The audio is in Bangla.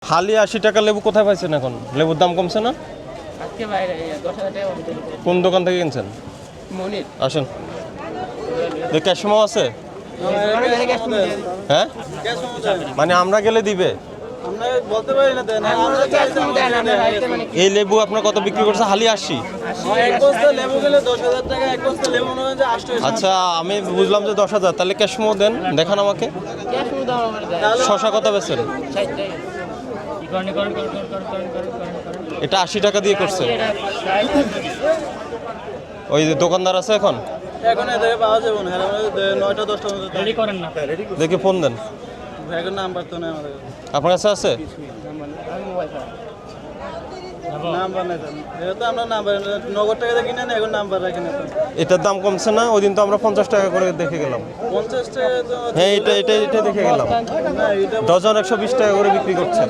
হালি 80 টাকা লেবু কোথায় পাইছেন এখন? লেবুর দাম কমছে না? আজকে বাইরে 10,000 টাকা কমছে। কোন দোকান থেকে কিনছেন? মনির আসেন। ক্যাশ মেমো আছে? হ্যাঁ, মানে আমরা গেলে দিবে? আমরা বলতে পারি না দেন এই লেবু আপনার কত বিক্রি করছে? হালি 80। এক বস্তা লেবু গেলে 10,000 টাকা, এক বস্তা লেবু মনে হয় যে 800। আচ্ছা, আমি বুঝলাম যে 10,000, তাহলে ক্যাশ মেমো দেন, দেখান আমাকে। শশা কত বেচেন? এটা 80 টাকা দিয়ে করছে। ওই যে দোকানদার আছে এখন? এখন এদের পাওয়া যাবে না, 9টা 10টা মধ্যে রেডি করেন না। দেখি ফোন দেন। এখন নাম্বার তো নেই আমাদের, আপনার কাছে আছে? নাম্বার নেই। এটা তো আমরা নাম্বার নগদ টাকা দিয়ে কিনে নেই, এখন নাম্বার রাখি না। এটার দাম কমছে না? ওই দিন তো আমরা 50 টাকা করে দেখে গেলাম। 50 টাকা তো হ্যাঁ, এটা দেখে গেলাম। না, এটা ডজন 120 টাকা করে বিক্রি করছে।